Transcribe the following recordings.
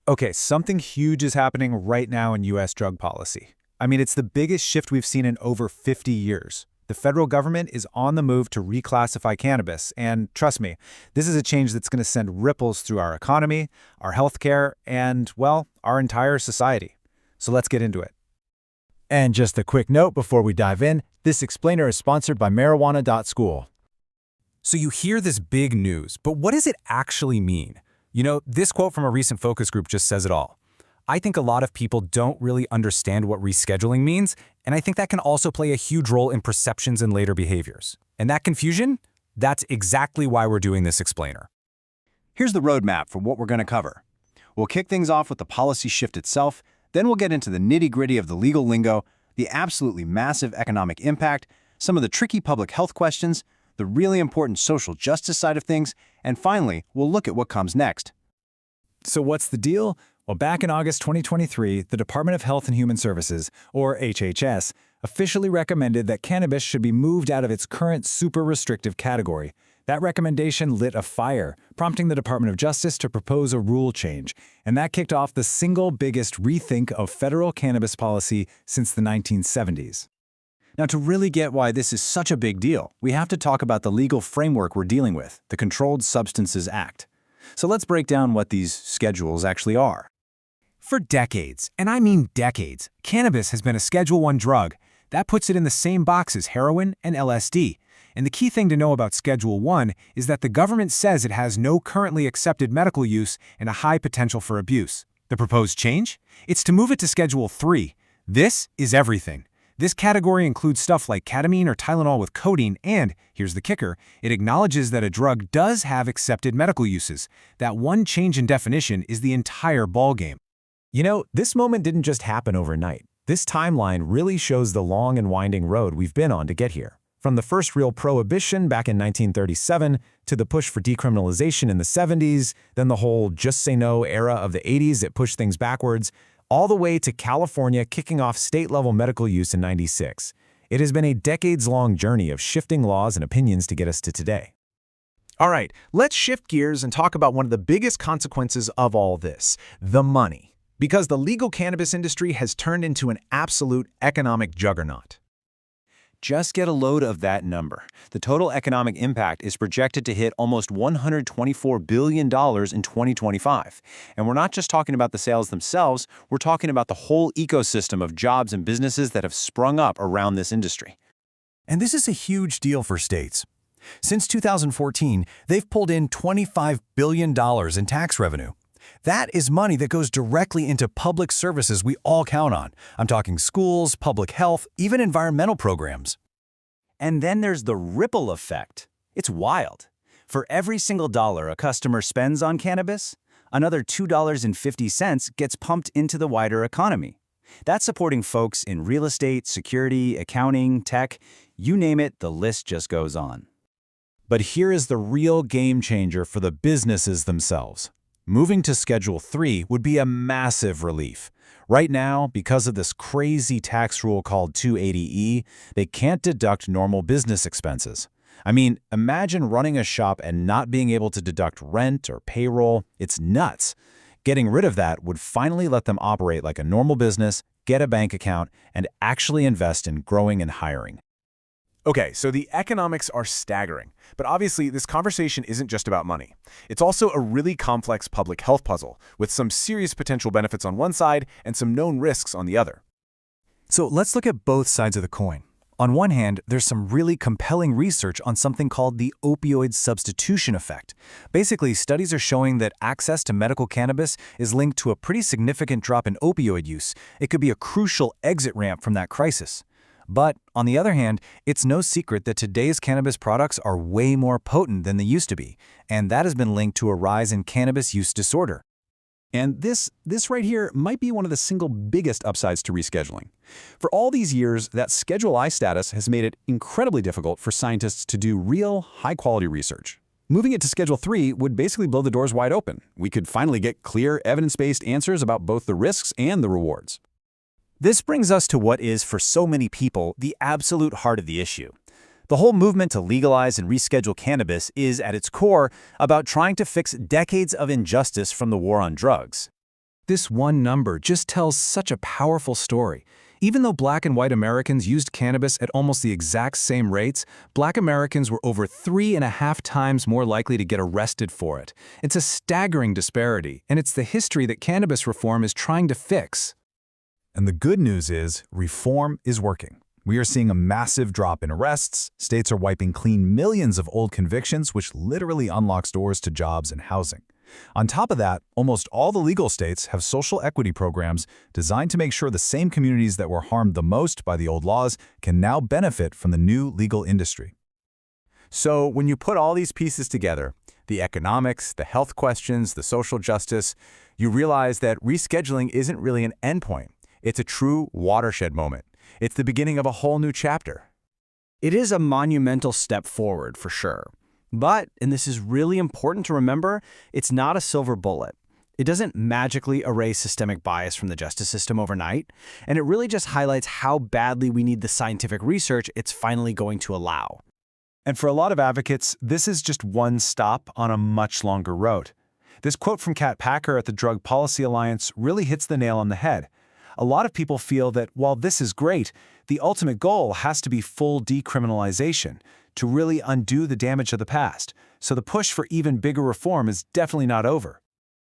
Okay, something huge is happening right now in U.S. drug policy. I mean, it's the biggest shift we've seen in over 50 years. The federal government is on the move to reclassify cannabis, and trust me, this is a change that's going to send ripples through our economy, our healthcare, and, well, our entire society. So let's get into it. And just a quick note before we dive in, this explainer is sponsored by marijuana.school. So you hear this big news, but what does it actually mean? You know, this quote from a recent focus group just says it all. I think a lot of people don't really understand what rescheduling means, and I think that can also play a huge role in perceptions and later behaviors. And that confusion? That's exactly why we're doing this explainer. Here's the roadmap for what we're going to cover. We'll kick things off with the policy shift itself, then we'll get into the nitty-gritty of the legal lingo, the absolutely massive economic impact, some of the tricky public health questions, the really important social justice side of things, and finally, we'll look at what comes next. So what's the deal? Well, back in August 2023, the Department of Health and Human Services, or HHS, officially recommended that cannabis should be moved out of its current super restrictive category. That recommendation lit a fire, prompting the Department of Justice to propose a rule change, and that kicked off the single biggest rethink of federal cannabis policy since the 1970s. Now, to really get why this is such a big deal, we have to talk about the legal framework we're dealing with, the Controlled Substances Act. So let's break down what these schedules actually are. For decades, and I mean decades, cannabis has been a Schedule I drug. That puts it in the same box as heroin and LSD. And the key thing to know about Schedule I is that the government says it has no currently accepted medical use and a high potential for abuse. The proposed change? It's to move it to Schedule III. This is everything. This category includes stuff like ketamine or Tylenol with codeine, and, here's the kicker, it acknowledges that a drug does have accepted medical uses. That one change in definition is the entire ballgame. You know, this moment didn't just happen overnight. This timeline really shows the long and winding road we've been on to get here. From the first real prohibition back in 1937 to the push for decriminalization in the 70s, then the whole just say no era of the 80s that pushed things backwards, all the way to California kicking off state-level medical use in '96. It has been a decades-long journey of shifting laws and opinions to get us to today. All right, let's shift gears and talk about one of the biggest consequences of all this, the money. Because the legal cannabis industry has turned into an absolute economic juggernaut. Just get a load of that number. The total economic impact is projected to hit almost $124 billion in 2025. And we're not just talking about the sales themselves, we're talking about the whole ecosystem of jobs and businesses that have sprung up around this industry. And this is a huge deal for states. Since 2014, they've pulled in $25 billion in tax revenue. That is money that goes directly into public services we all count on. I'm talking schools, public health, even environmental programs. And then there's the ripple effect. It's wild. For every single dollar a customer spends on cannabis, another $2.50 gets pumped into the wider economy. That's supporting folks in real estate, security, accounting, tech, you name it, the list just goes on. But here is the real game changer for the businesses themselves. Moving to Schedule III would be a massive relief. Right now, because of this crazy tax rule called 280E, they can't deduct normal business expenses. I mean, imagine running a shop and not being able to deduct rent or payroll. It's nuts. Getting rid of that would finally let them operate like a normal business, get a bank account, and actually invest in growing and hiring. Okay, so the economics are staggering, but obviously this conversation isn't just about money. It's also a really complex public health puzzle, with some serious potential benefits on one side and some known risks on the other. So let's look at both sides of the coin. On one hand, there's some really compelling research on something called the opioid substitution effect. Basically, studies are showing that access to medical cannabis is linked to a pretty significant drop in opioid use. It could be a crucial exit ramp from that crisis. But, on the other hand, it's no secret that today's cannabis products are way more potent than they used to be, and that has been linked to a rise in cannabis use disorder. And this right here might be one of the single biggest upsides to rescheduling. For all these years, that Schedule I status has made it incredibly difficult for scientists to do real, high-quality research. Moving it to Schedule III would basically blow the doors wide open. We could finally get clear, evidence-based answers about both the risks and the rewards. This brings us to what is, for so many people, the absolute heart of the issue. The whole movement to legalize and reschedule cannabis is, at its core, about trying to fix decades of injustice from the war on drugs. This one number just tells such a powerful story. Even though black and white Americans used cannabis at almost the exact same rates, black Americans were over 3.5 times more likely to get arrested for it. It's a staggering disparity, and it's the history that cannabis reform is trying to fix. And the good news is, reform is working. We are seeing a massive drop in arrests. States are wiping clean millions of old convictions, which literally unlocks doors to jobs and housing. On top of that, almost all the legal states have social equity programs designed to make sure the same communities that were harmed the most by the old laws can now benefit from the new legal industry. So when you put all these pieces together, the economics, the health questions, the social justice, you realize that rescheduling isn't really an endpoint. It's a true watershed moment. It's the beginning of a whole new chapter. It is a monumental step forward, for sure. But, and this is really important to remember, it's not a silver bullet. It doesn't magically erase systemic bias from the justice system overnight, and it really just highlights how badly we need the scientific research it's finally going to allow. And for a lot of advocates, this is just one stop on a much longer road. This quote from Kat Packer at the Drug Policy Alliance really hits the nail on the head. A lot of people feel that while this is great, the ultimate goal has to be full decriminalization to really undo the damage of the past. So the push for even bigger reform is definitely not over.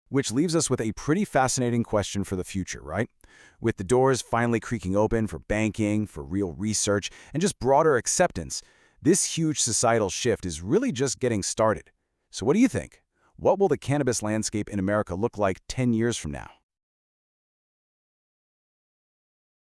Which leaves us with a pretty fascinating question for the future, right? With the doors finally creaking open for banking, for real research, and just broader acceptance, this huge societal shift is really just getting started. So what do you think? What will the cannabis landscape in America look like 10 years from now?